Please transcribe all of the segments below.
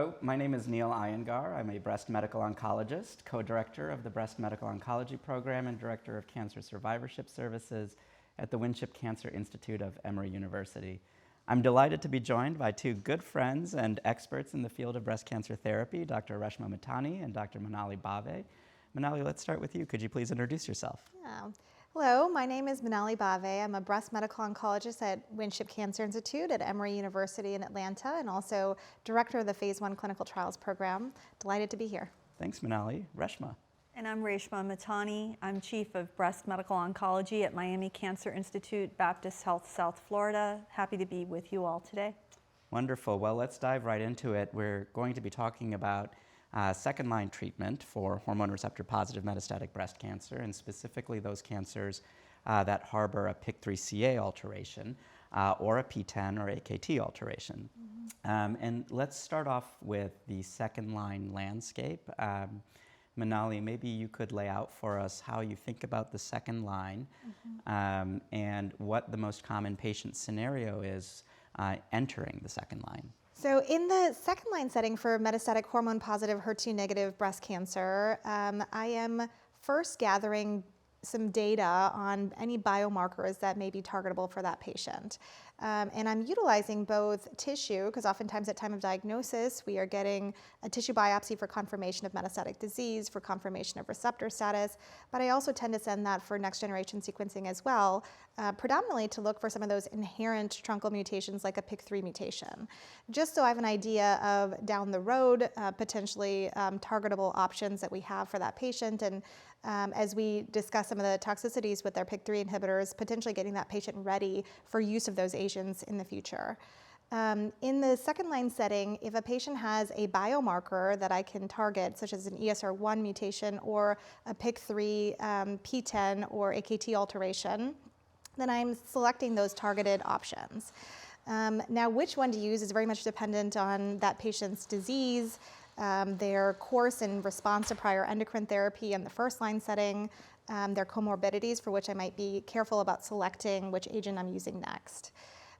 Hello, my name is Neil Iyengar. I'm a breast medical oncologist, co-director of the Breast Medical Oncology Program and director of Cancer Survivorship Services at the Winship Cancer Institute of Emory University. I'm delighted to be joined by two good friends and experts in the field of breast cancer therapy, Dr. Reshma Mahtani and Dr. Manali Bhave. Manali, let's start with you. Could you please introduce yourself? Yeah. Hello, my name is Manali Bhave. I'm a breast medical oncologist at Winship Cancer Institute at Emory University in Atlanta and also director of the Phase 1 Clinical Trials Program. Delighted to be here. Thanks, Manali. Reshma. And I'm Reshma Mahtani. I'm Chief of Breast Medical Oncology at Miami Cancer Institute, Baptist Health, South Florida. Happy to be with you all today. Wonderful. Well, let's dive right into it. We're going to be talking about second-line treatment for hormone receptor-positive metastatic breast cancer, and specifically those cancers that harbor a PIK3CA alteration or a PTEN or AKT alteration. And let's start off with the second-line landscape. Manali, maybe you could lay out for us how you think about the second line and what the most common patient scenario is entering the second line. So in the second line setting for metastatic hormone positive HER2 negative breast cancer, I am first gathering some data on any biomarkers that may be targetable for that patient. And I'm utilizing both tissue, because oftentimes at time of diagnosis, we are getting a tissue biopsy for confirmation of metastatic disease, for confirmation of receptor status, but I also tend to send that for next generation sequencing as well, predominantly to look for some of those inherent truncal mutations like a PIK3 mutation, just so I have an idea of down the road, potentially targetable options that we have for that patient. And as we discuss some of the toxicities with their PIK3 inhibitors, potentially getting that patient ready for use of those agents in the future. In the second line setting, if a patient has a biomarker that I can target, such as an ESR1 mutation or a PIK3, PTEN or AKT alteration, then I'm selecting those targeted options. Now, which one to use is very much dependent on that patient's disease, their course and response to prior endocrine therapy in the first line setting, their comorbidities for which I might be careful about selecting which agent I'm using next.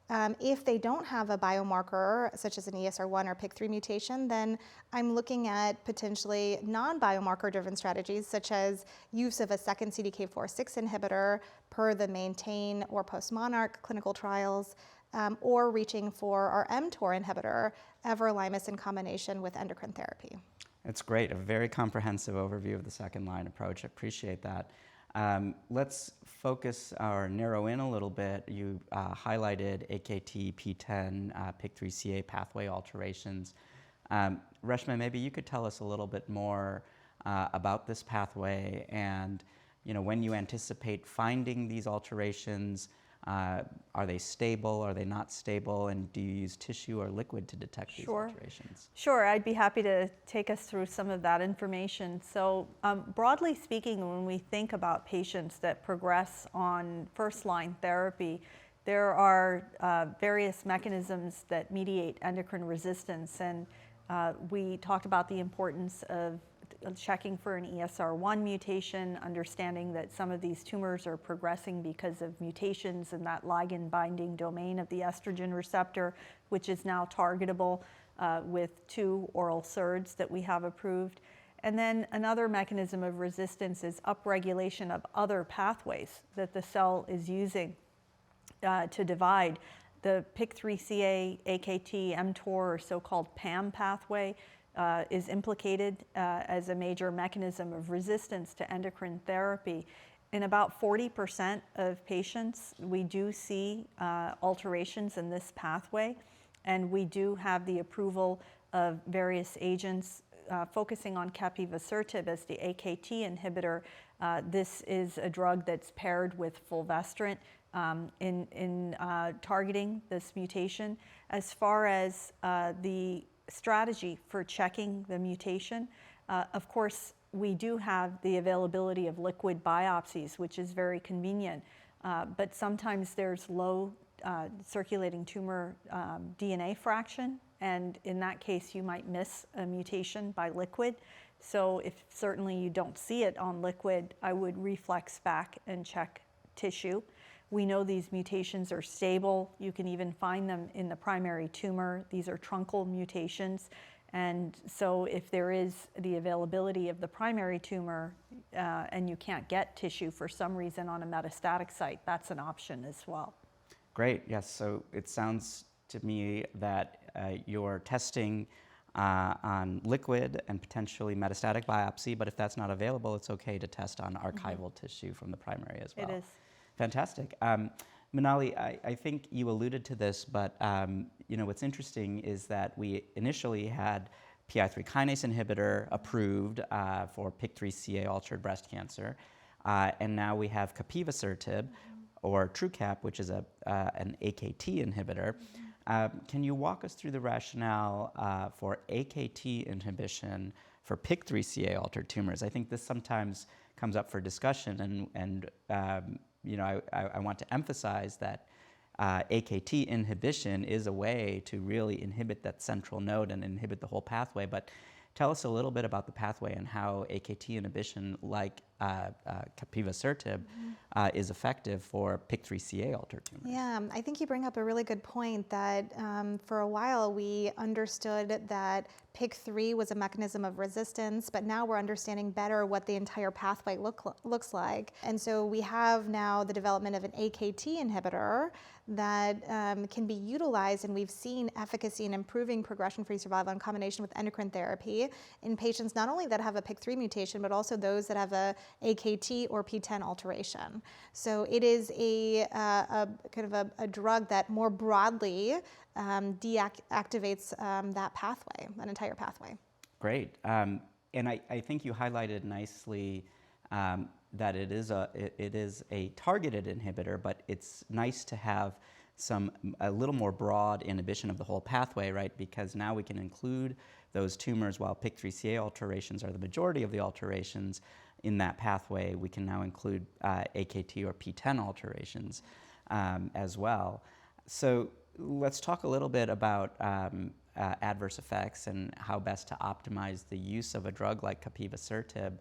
If they don't have a biomarker, such as an ESR1 or PIK3 mutation, then I'm looking at potentially non-biomarker driven strategies, such as use of a second CDK4/6 inhibitor per the MAINTAIN or post-MONARCH clinical trials, or reaching for our mTOR inhibitor, everolimus, in combination with endocrine therapy. That's great, a very comprehensive overview of the second line approach. I appreciate that. Let's focus or narrow in a little bit. You highlighted AKT, PTEN, PIK3CA pathway alterations. Reshma, maybe you could tell us a little bit more about this pathway and when you anticipate finding these alterations. Are they stable? Are they not stable? And do you use tissue or liquid to detect these alterations? Sure, I'd be happy to take us through some of that information. So broadly speaking, when we think about patients that progress on first-line therapy, there are various mechanisms that mediate endocrine resistance. And we talked about the importance of checking for an ESR1 mutation, understanding that some of these tumors are progressing because of mutations in that ligand binding domain of the estrogen receptor, which is now targetable with 2 oral SERDs that we have approved. And then another mechanism of resistance is upregulation of other pathways that the cell is using to divide. The PIK3CA, AKT, mTOR, or so-called PAM pathway is implicated as a major mechanism of resistance to endocrine therapy. In about 40% of patients, we do see alterations in this pathway, and we do have the approval of various agents focusing on Capivasertib as the AKT inhibitor. This is a drug that's paired with fulvestrant in targeting this mutation. As far as the strategy for checking the mutation, of course, we do have the availability of liquid biopsies, which is very convenient, but sometimes there's low circulating tumor DNA fraction, and in that case, you might miss a mutation by liquid. So if certainly you don't see it on liquid, I would reflex back and check tissue. We know these mutations are stable. You can even find them in the primary tumor. These are truncal mutations, And so if there is the availability of the primary tumor and you can't get tissue for some reason on a metastatic site, that's an option as well. Great, yes. So it sounds to me that you're testing on liquid and potentially metastatic biopsy, but if that's not available, it's okay to test on archival tissue from the primary as well. It is. Fantastic. Manali, I think you alluded to this, but what's interesting is that we initially had PI3 kinase inhibitor approved for PIK3CA altered breast cancer, and now we have Capivasertib or Truqap, which is an AKT inhibitor. Can you walk us through the rationale for AKT inhibition for PIK3CA altered tumors? I think this sometimes comes up for discussion, and I want to emphasize that AKT inhibition is a way to really inhibit that central node and inhibit the whole pathway. But tell us a little bit about the pathway and how AKT inhibition, like Capivasertib, is effective for PIK3CA altered tumors. Yeah, I think you bring up a really good point that for a while we understood that PIK3 was a mechanism of resistance, but now we're understanding better what the entire pathway looks like. And so we have now the development of an AKT inhibitor that can be utilized, and we've seen efficacy in improving progression-free survival in combination with endocrine therapy in patients not only that have a PIK3 mutation, but also those that have a AKT or PTEN alteration. So it is a kind of a drug that more broadly deactivates that pathway, an entire pathway. Great. And I think you highlighted nicely that it is a targeted inhibitor, but it's nice to have a little more broad inhibition of the whole pathway, right? Because now we can include those tumors. While PIK3CA alterations are the majority of the alterations in that pathway, we can now include AKT or PTEN alterations as well. So let's talk a little bit about adverse effects and how best to optimize the use of a drug like Capivasertib.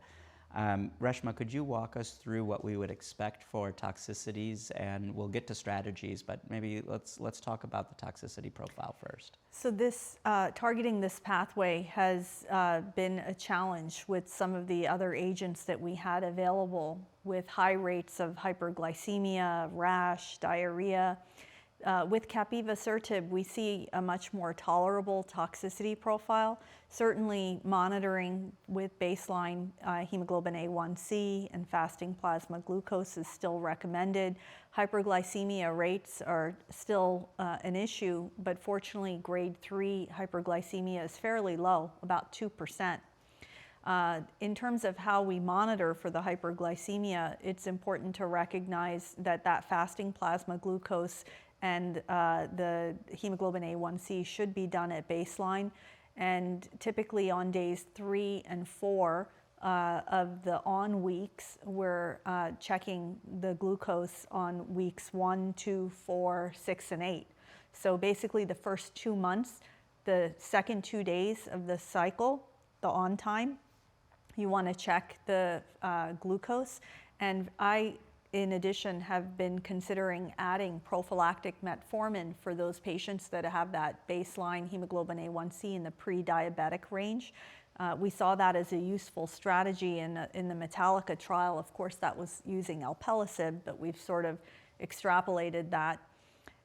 Reshma, could you walk us through what we would expect for toxicities, and we'll get to strategies, but maybe let's talk about the toxicity profile first. So this targeting this pathway has been a challenge with some of the other agents that we had available, with high rates of hyperglycemia, rash, diarrhea. With Capivasertib, we see a much more tolerable toxicity profile. Certainly monitoring with baseline hemoglobin A1C and fasting plasma glucose is still recommended. Hyperglycemia rates are still an issue, but fortunately grade 3 hyperglycemia is fairly low, about 2%. In terms of how we monitor for the hyperglycemia, it's important to recognize that fasting plasma glucose and the hemoglobin A1C should be done at baseline. And typically on days 3 and 4 of the on weeks, we're checking the glucose on weeks 1, 2, 4, 6, and 8. So basically the first 2 months, the second 2 days of the cycle, the on time, you want to check the glucose. And I, in addition, have been considering adding prophylactic metformin for those patients that have that baseline hemoglobin A1C in the pre-diabetic range. We saw that as a useful strategy in the Metallica trial. Of course, that was using alpelisib, but we've sort of extrapolated that.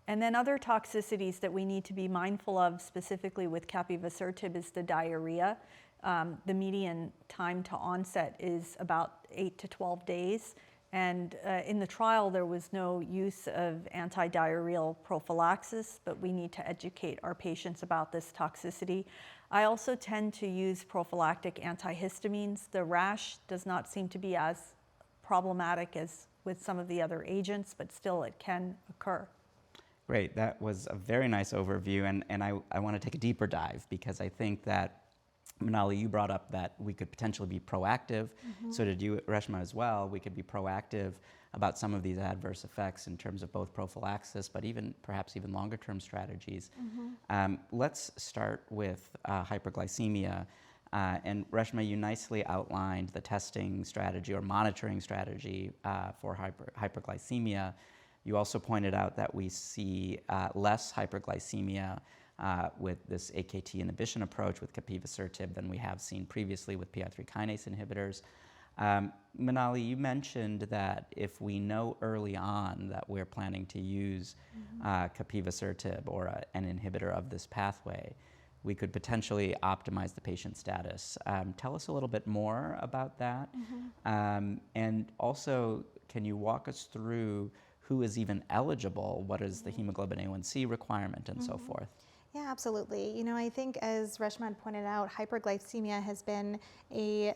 And then other toxicities that we need to be mindful of, specifically with Capivasertib, is the diarrhea. The median time to onset is about 8 to 12 days. And in the trial, there was no use of anti-diarrheal prophylaxis, but we need to educate our patients about this toxicity. I also tend to use prophylactic antihistamines. The rash does not seem to be as problematic as with some of the other agents, but still it can occur. Great, that was a very nice overview, and I want to take a deeper dive, because I think that, Manali, you brought up that we could potentially be proactive. So did you, Reshma, as well. We could be proactive about some of these adverse effects in terms of both prophylaxis, but perhaps even longer term strategies. Let's start with hyperglycemia. And Reshma, you nicely outlined the testing strategy or monitoring strategy for hyperglycemia. You also pointed out that we see less hyperglycemia with this AKT inhibition approach with Capivasertib than we have seen previously with PI3 kinase inhibitors. Manali, you mentioned that if we know early on that we're planning to use Capivasertib or an inhibitor of this pathway, we could potentially optimize the patient status. Tell us a little bit more about that. And also, can you walk us through who is even eligible? What is the hemoglobin A1C requirement and so forth? Yeah, absolutely. You know, I think as Reshma had pointed out, hyperglycemia has been a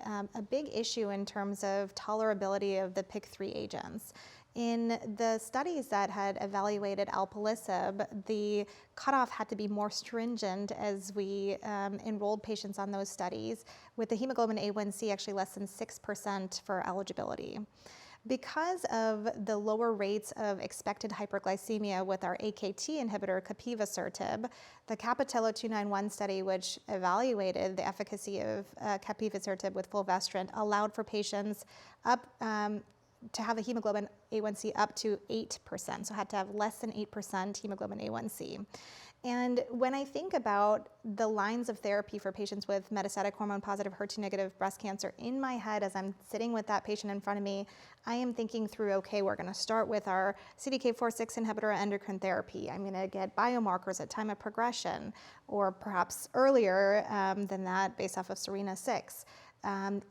big issue in terms of tolerability of the PIK3 agents. In the studies that had evaluated alpelisib, the cutoff had to be more stringent as we enrolled patients on those studies, with the hemoglobin A1C actually less than 6% for eligibility. Because of the lower rates of expected hyperglycemia with our AKT inhibitor, Capivasertib, the CAPItello 291 study, which evaluated the efficacy of Capivasertib with fulvestrant, allowed for patients up to have a hemoglobin A1C up to 8%, so had to have less than 8% hemoglobin A1C. And when I think about the lines of therapy for patients with metastatic hormone-positive, HER2-negative breast cancer, in my head as I'm sitting with that patient in front of me, I am thinking through, okay, we're going to start with our CDK4/6 inhibitor endocrine therapy. I'm going to get biomarkers at time of progression, or perhaps earlier than that based off of SERENA-6.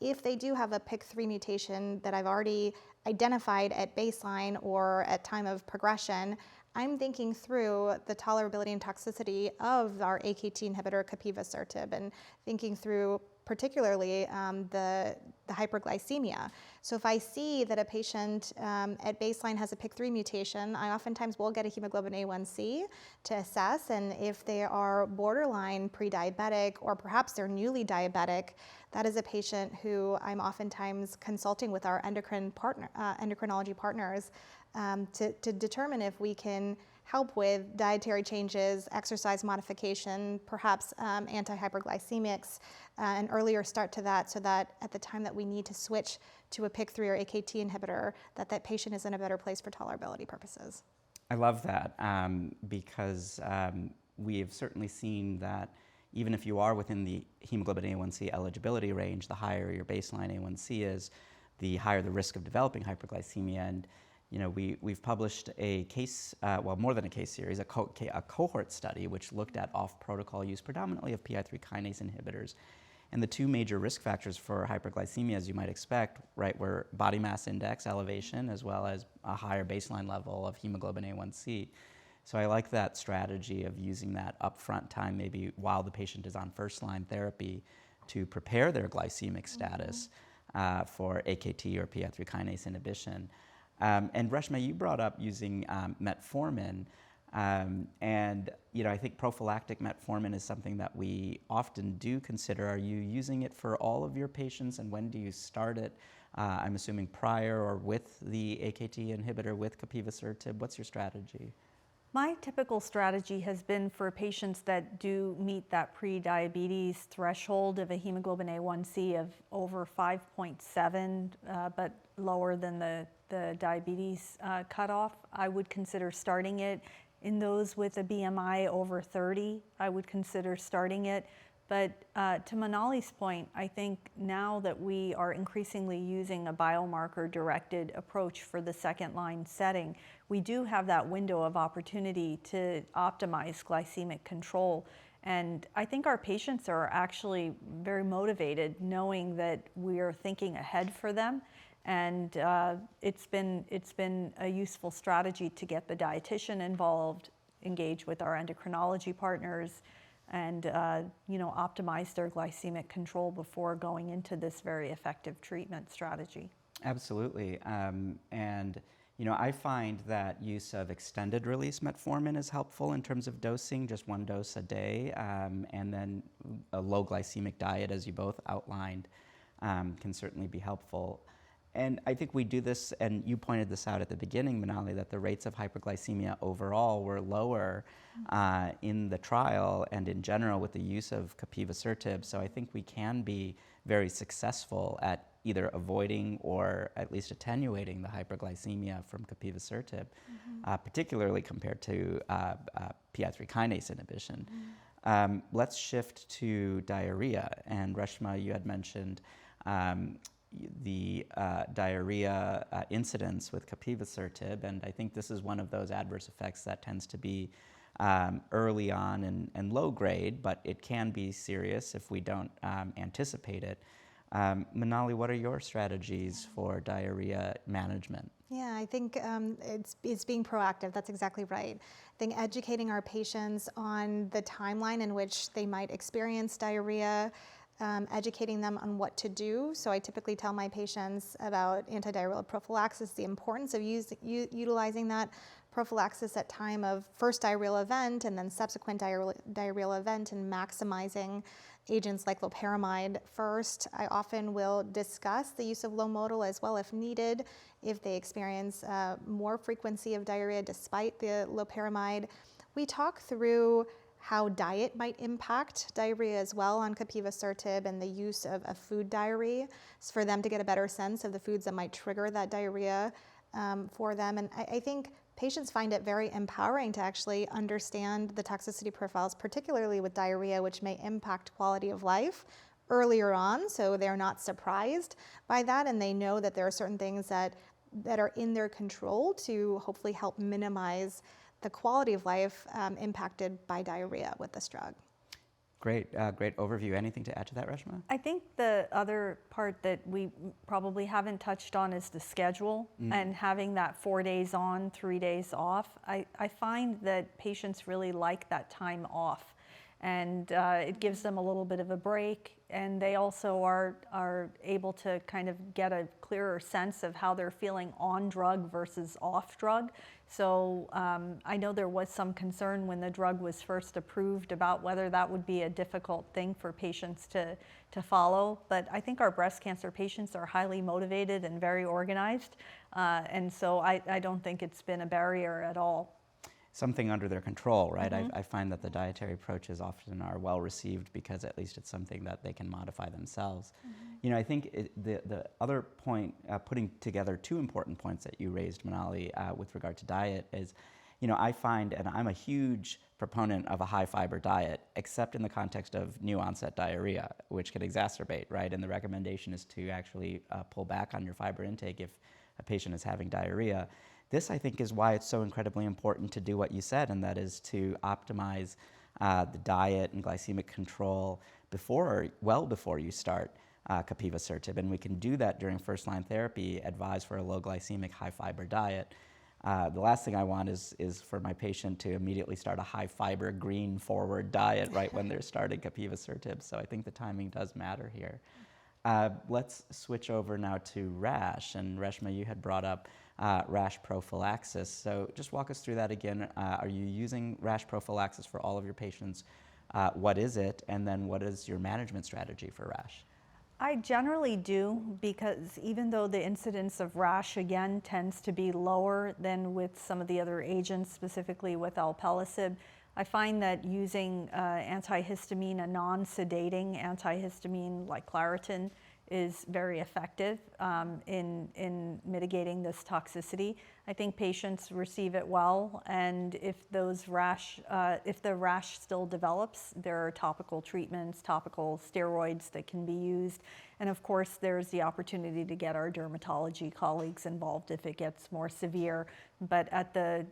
If they do have a PIK3 mutation that I've already identified at baseline or at time of progression, I'm thinking through the tolerability and toxicity of our AKT inhibitor, Capivasertib, and thinking through particularly the hyperglycemia. So if I see that a patient at baseline has a PIK3 mutation, I oftentimes will get a hemoglobin A1C to assess, and if they are borderline pre-diabetic or perhaps they're newly diabetic, that is a patient who I'm oftentimes consulting with our endocrinology partners to determine if we can help with dietary changes, exercise modification, perhaps anti-hyperglycemics, an earlier start to that, so that at the time that we need to switch to a PIK3 or AKT inhibitor, that patient is in a better place for tolerability purposes. I love that because we have certainly seen that even if you are within the hemoglobin A1C eligibility range, the higher your baseline A1C is, the higher the risk of developing hyperglycemia. And you know, we've published a case, well, more than a case series, a cohort study which looked at off-protocol use predominantly of PI3 kinase inhibitors. And the two major risk factors for hyperglycemia, as you might expect, right, were body mass index elevation as well as a higher baseline level of hemoglobin A1C. So I like that strategy of using that upfront time, maybe while the patient is on first-line therapy, to prepare their glycemic status for AKT or PI3 kinase inhibition. And Reshma, you brought up using metformin, and you know, I think prophylactic metformin is something that we often do consider. Are you using it for all of your patients, and when do you start it? I'm assuming prior or with the AKT inhibitor with Capivasertib. What's your strategy? My typical strategy has been for patients that do meet that pre-diabetes threshold of a hemoglobin A1C of over 5.7, but lower than the diabetes cutoff. I would consider starting it. In those with a BMI over 30, I would consider starting it. But to Manali's point, I think now that we are increasingly using a biomarker-directed approach for the second-line setting, we do have that window of opportunity to optimize glycemic control. And I think our patients are actually very motivated knowing that we are thinking ahead for them. And it's been a useful strategy to get the dietitian involved, engage with our endocrinology partners, and you know, optimize their glycemic control before going into this very effective treatment strategy. Absolutely, and you know, I find that use of extended release metformin is helpful in terms of dosing, just one dose a day, and then a low glycemic diet, as you both outlined, can certainly be helpful. And I think we do this, and you pointed this out at the beginning, Manali, that the rates of hyperglycemia overall were lower in the trial and in general with the use of Capivasertib. So I think we can be very successful at either avoiding or at least attenuating the hyperglycemia from Capivasertib, particularly compared to PI3 kinase inhibition. Let's shift to diarrhea. And Reshma, you had mentioned the diarrhea incidence with Capivasertib, and I think this is one of those adverse effects that tends to be early on and low grade, but it can be serious if we don't anticipate it. Manali, what are your strategies for diarrhea management? Yeah, I think it's being proactive. That's exactly right. I think educating our patients on the timeline in which they might experience diarrhea, educating them on what to do. So I typically tell my patients about antidiarrheal prophylaxis, the importance of utilizing that prophylaxis at time of first diarrheal event and then subsequent diarrheal event, and maximizing agents like loperamide first. I often will discuss the use of Lomotil as well if needed, if they experience more frequency of diarrhea despite the loperamide. We talk through how diet might impact diarrhea as well on Capivasertib, and the use of a food diary for them to get a better sense of the foods that might trigger that diarrhea for them. And I think patients find it very empowering to actually understand the toxicity profiles, particularly with diarrhea, which may impact quality of life earlier on, so they're not surprised by that, and they know that there are certain things that are in their control to hopefully help minimize the quality of life impacted by diarrhea with this drug. Great, great overview. Anything to add to that, Reshma? I think the other part that we probably haven't touched on is the schedule and having that 4 days on, 3 days off. I find that patients really like that time off, and it gives them a little bit of a break, and they also are able to kind of get a clearer sense of how they're feeling on drug versus off drug. So I know there was some concern when the drug was first approved about whether that would be a difficult thing for patients to follow, but I think our breast cancer patients are highly motivated and very organized, and so I don't think it's been a barrier at all. Something under their control, right? I find that the dietary approaches often are well received because at least it's something that they can modify themselves. You know, I think the other point, putting together two important points that you raised, Manali, with regard to diet is, you know, I find, and I'm a huge proponent of a high fiber diet, except in the context of new onset diarrhea, which could exacerbate, right? And the recommendation is to actually pull back on your fiber intake if a patient is having diarrhea. This, I think, is why it's so incredibly important to do what you said, and that is to optimize the diet and glycemic control well before you start Capivasertib. And we can do that during first-line therapy, advise for a low glycemic, high-fiber diet. The last thing I want is for my patient to immediately start a high-fiber, green-forward diet right when they're starting Capivasertib. So I think the timing does matter here. Let's switch over now to rash. And Reshma, you had brought up rash prophylaxis. So just walk us through that again. Are you using rash prophylaxis for all of your patients? What is it? And then what is your management strategy for rash? I generally do, because even though the incidence of rash, again, tends to be lower than with some of the other agents, specifically with alpelisib, I find that using antihistamine, a non-sedating antihistamine like Claritin, is very effective in mitigating this toxicity. I think patients receive it well, and if the rash still develops, there are topical treatments, topical steroids that can be used, and of course there's the opportunity to get our dermatology colleagues involved if it gets more severe. But at the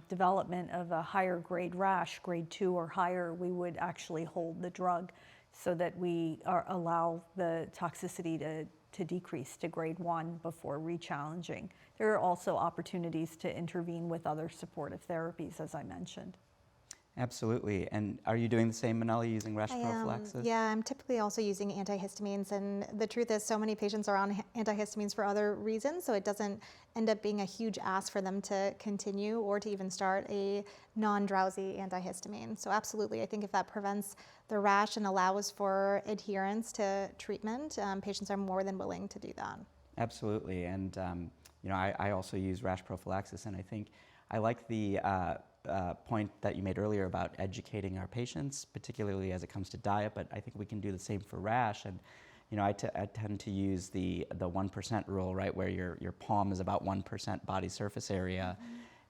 development of a higher grade rash, grade 2 or higher, we would actually hold the drug so that we allow the toxicity to decrease to grade 1 before re-challenging. There are also opportunities to intervene with other supportive therapies, as I mentioned. Absolutely. And are you doing the same, Manali, using rash prophylaxis? Yeah, I'm typically also using antihistamines, and the truth is so many patients are on antihistamines for other reasons, so it doesn't end up being a huge ask for them to continue or to even start a non-drowsy antihistamine. So absolutely, I think if that prevents the rash and allows for adherence to treatment, patients are more than willing to do that. Absolutely. And you know, I also use rash prophylaxis, and I think I like the point that you made earlier about educating our patients, particularly as it comes to diet, but I think we can do the same for rash. And I tend to use the 1% rule, right, where your palm is about 1% body surface area.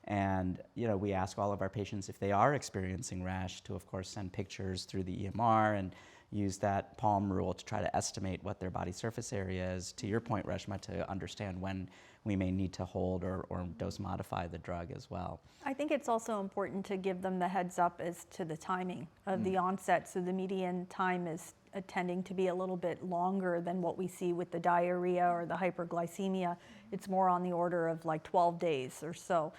And we ask all of our patients if they are experiencing rash to, of course, send pictures through the EMR and use that palm rule to try to estimate what their body surface area is, to your point, Reshma, to understand when we may need to hold or dose modify the drug as well. I think it's also important to give them the heads up as to the timing of the onset. So the median time is tending to be a little bit longer than what we see with the diarrhea or the hyperglycemia. It's more on the order of like 12 days or so.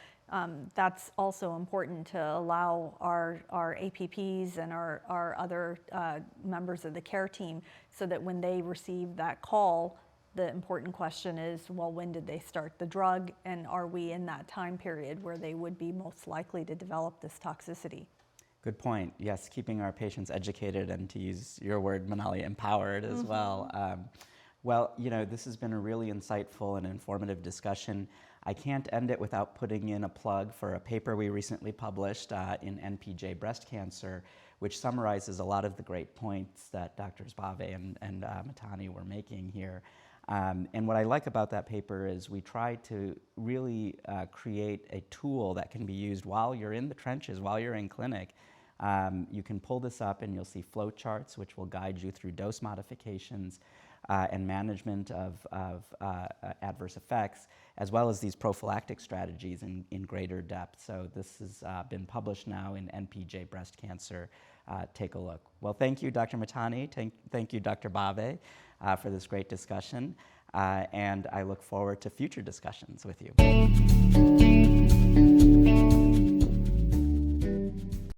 That's also important to allow our APPs and our other members of the care team, so that when they receive that call, the important question is, well, when did they start the drug, and are we in that time period where they would be most likely to develop this toxicity? Good point. Yes, keeping our patients educated and, to use your word, Manali, empowered as well. Well, this has been a really insightful and informative discussion. I can't end it without putting in a plug for a paper we recently published in NPJ Breast Cancer, which summarizes a lot of the great points that Drs. Bhave and Mahtani were making here. And what I like about that paper is we tried to really create a tool that can be used while you're in the trenches, while you're in clinic. You can pull this up and you'll see flow charts, which will guide you through dose modifications and management of adverse effects, as well as these prophylactic strategies in greater depth. So this has been published now in NPJ Breast Cancer. Take a look. Well, thank you, Dr. Mahtani. Thank you, Dr. Bhave, for this great discussion. And I look forward to future discussions with you.